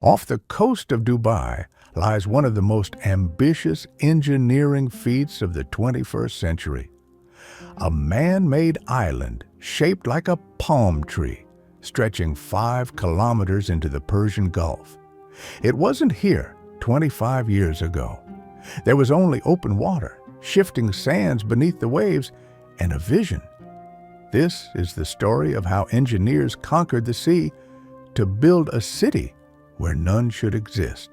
Off the coast of Dubai lies one of the most ambitious engineering feats of the 21st century. A man-made island shaped like a palm tree, stretching 5 kilometers into the Persian Gulf. It wasn't here 25 years ago. There was only open water, shifting sands beneath the waves, and a vision. This is the story of how engineers conquered the sea to build a city where none should exist.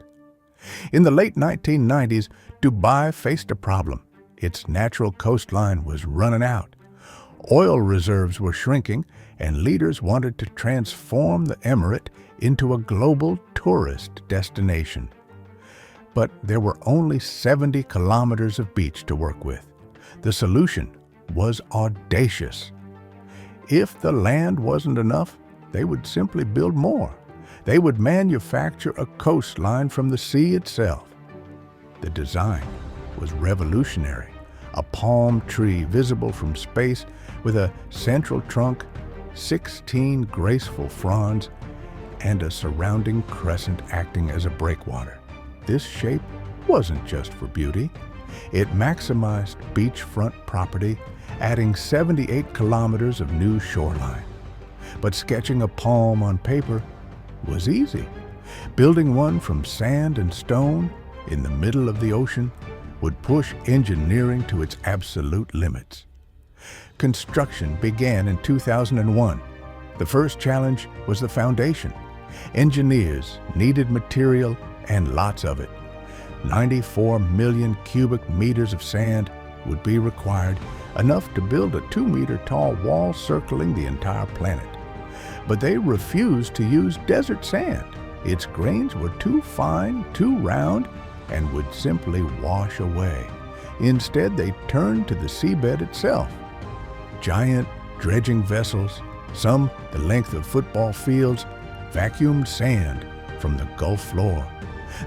In the late 1990s, Dubai faced a problem. Its natural coastline was running out. Oil reserves were shrinking, and leaders wanted to transform the emirate into a global tourist destination. But there were only 70 kilometers of beach to work with. The solution was audacious. If the land wasn't enough, they would simply build more. They would manufacture a coastline from the sea itself. The design was revolutionary. A palm tree visible from space with a central trunk, 16 graceful fronds, and a surrounding crescent acting as a breakwater. This shape wasn't just for beauty. It maximized beachfront property, adding 78 kilometers of new shoreline. But sketching a palm on paper was easy. Building one from sand and stone in the middle of the ocean would push engineering to its absolute limits. Construction began in 2001. The first challenge was the foundation. Engineers needed material and lots of it. 94 million cubic meters of sand would be required, enough to build a 2-meter-tall wall circling the entire planet. But they refused to use desert sand. Its grains were too fine, too round, and would simply wash away. Instead, they turned to the seabed itself. Giant dredging vessels, some the length of football fields, vacuumed sand from the Gulf floor.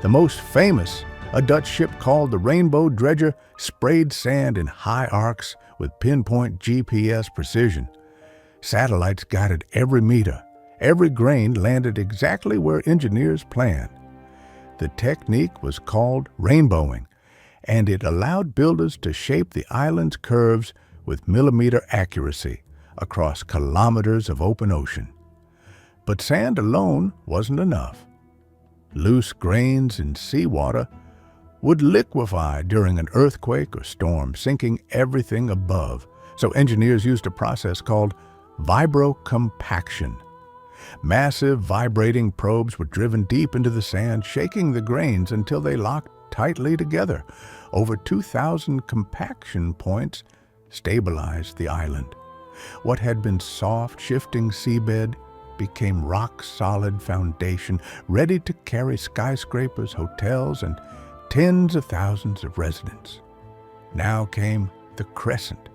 The most famous, a Dutch ship called the Rainbow Dredger, sprayed sand in high arcs with pinpoint GPS precision. Satellites guided every meter. Every grain landed exactly where engineers planned. The technique was called rainbowing, and it allowed builders to shape the island's curves with millimeter accuracy across kilometers of open ocean. But sand alone wasn't enough. Loose grains in seawater would liquefy during an earthquake or storm, sinking everything above. So engineers used a process called vibrocompaction. Massive vibrating probes were driven deep into the sand, shaking the grains until they locked tightly together. Over 2,000 compaction points stabilized the island. What had been soft, shifting seabed became rock-solid foundation, ready to carry skyscrapers, hotels, and tens of thousands of residents. Now came the crescent,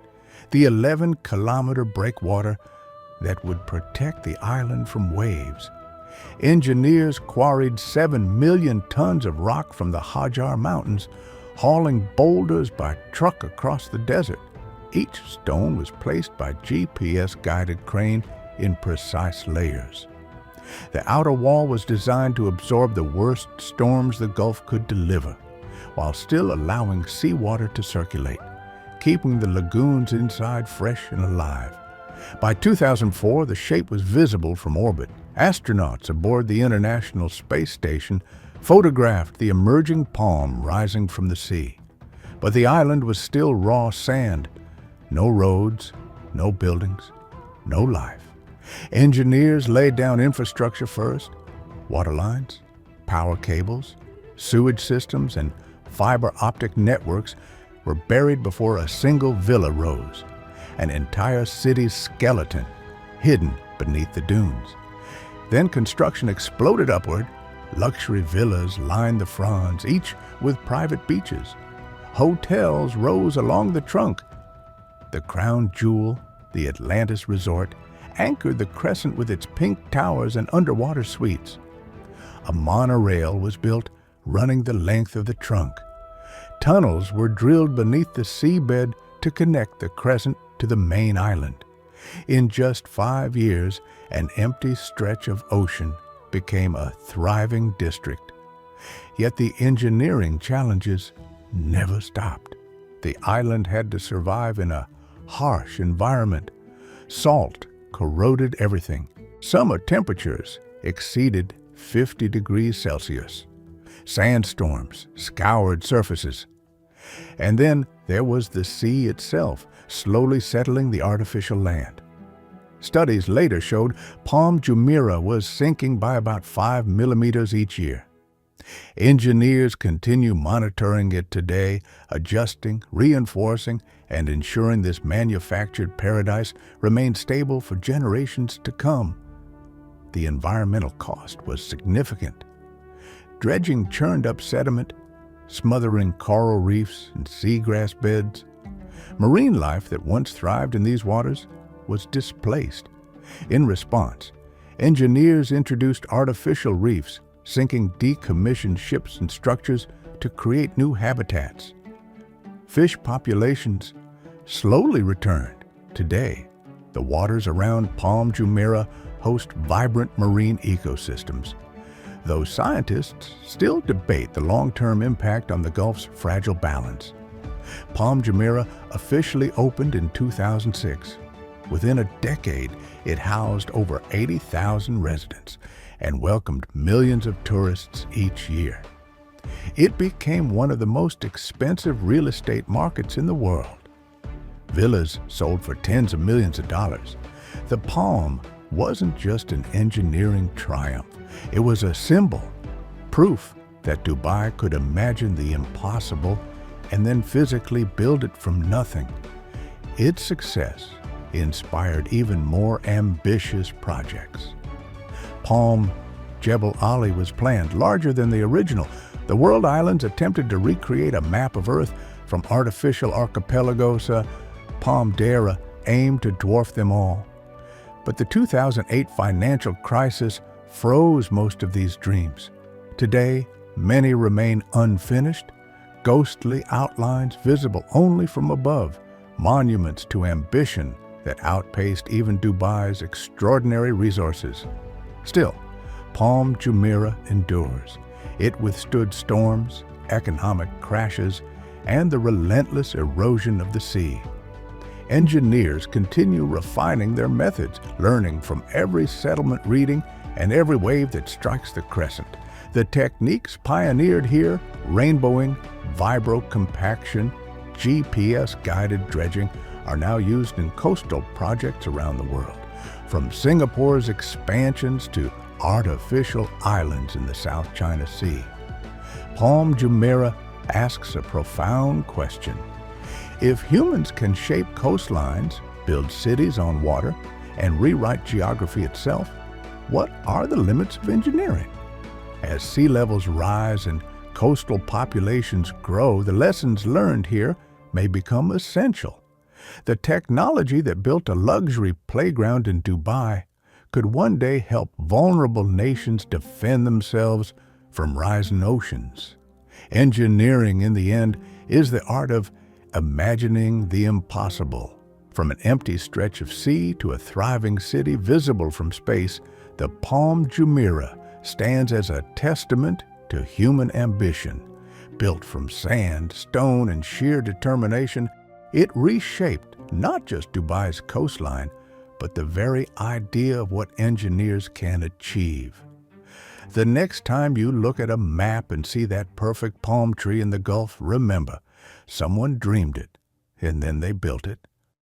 the 11-kilometer breakwater that would protect the island from waves. Engineers quarried 7 million tons of rock from the Hajar Mountains, hauling boulders by truck across the desert. Each stone was placed by GPS-guided crane in precise layers. The outer wall was designed to absorb the worst storms the Gulf could deliver, while still allowing seawater to circulate, keeping the lagoons inside fresh and alive. By 2004, the shape was visible from orbit. Astronauts aboard the International Space Station photographed the emerging palm rising from the sea. But the island was still raw sand. No roads, no buildings, no life. Engineers laid down infrastructure first. Water lines, power cables, sewage systems, and fiber optic networks were buried before a single villa rose, an entire city's skeleton hidden beneath the dunes. Then construction exploded upward. Luxury villas lined the fronds, each with private beaches. Hotels rose along the trunk. The crown jewel, the Atlantis Resort, anchored the crescent with its pink towers and underwater suites. A monorail was built, running the length of the trunk. Tunnels were drilled beneath the seabed to connect the crescent to the main island. In just 5 years, an empty stretch of ocean became a thriving district. Yet the engineering challenges never stopped. The island had to survive in a harsh environment. Salt corroded everything. Summer temperatures exceeded 50 degrees Celsius. Sandstorms scoured surfaces. And then there was the sea itself, slowly settling the artificial land. Studies later showed Palm Jumeirah was sinking by about 5 millimeters each year. Engineers continue monitoring it today, adjusting, reinforcing, and ensuring this manufactured paradise remains stable for generations to come. The environmental cost was significant. Dredging churned up sediment, smothering coral reefs and seagrass beds. Marine life that once thrived in these waters was displaced. In response, engineers introduced artificial reefs, sinking decommissioned ships and structures to create new habitats. Fish populations slowly returned. Today, the waters around Palm Jumeirah host vibrant marine ecosystems, though scientists still debate the long-term impact on the Gulf's fragile balance. Palm Jumeirah officially opened in 2006. Within a decade, it housed over 80,000 residents and welcomed millions of tourists each year. It became one of the most expensive real estate markets in the world. Villas sold for tens of millions of dollars. The Palm wasn't just an engineering triumph. It was a symbol, proof that Dubai could imagine the impossible and then physically build it from nothing. Its success inspired even more ambitious projects. Palm Jebel Ali was planned, larger than the original. The world islands attempted to recreate a map of Earth from artificial archipelagos. Palm Jumeirah aimed to dwarf them all. But the 2008 financial crisis froze most of these dreams. Today, many remain unfinished, ghostly outlines visible only from above, monuments to ambition that outpaced even Dubai's extraordinary resources. Still, Palm Jumeirah endures. It withstood storms, economic crashes, and the relentless erosion of the sea. Engineers continue refining their methods, learning from every settlement reading and every wave that strikes the crescent. The techniques pioneered here, rainbowing, vibrocompaction, GPS-guided dredging, are now used in coastal projects around the world, from Singapore's expansions to artificial islands in the South China Sea. Palm Jumeirah asks a profound question. If humans can shape coastlines, build cities on water, and rewrite geography itself, what are the limits of engineering? As sea levels rise and coastal populations grow, the lessons learned here may become essential. The technology that built a luxury playground in Dubai could one day help vulnerable nations defend themselves from rising oceans. Engineering, in the end, is the art of imagining the impossible. From an empty stretch of sea to a thriving city visible from space, the Palm Jumeirah stands as a testament to human ambition. Built from sand, stone, and sheer determination, it reshaped not just Dubai's coastline, but the very idea of what engineers can achieve. The next time you look at a map and see that perfect palm tree in the Gulf, remember, someone dreamed it, and then they built it.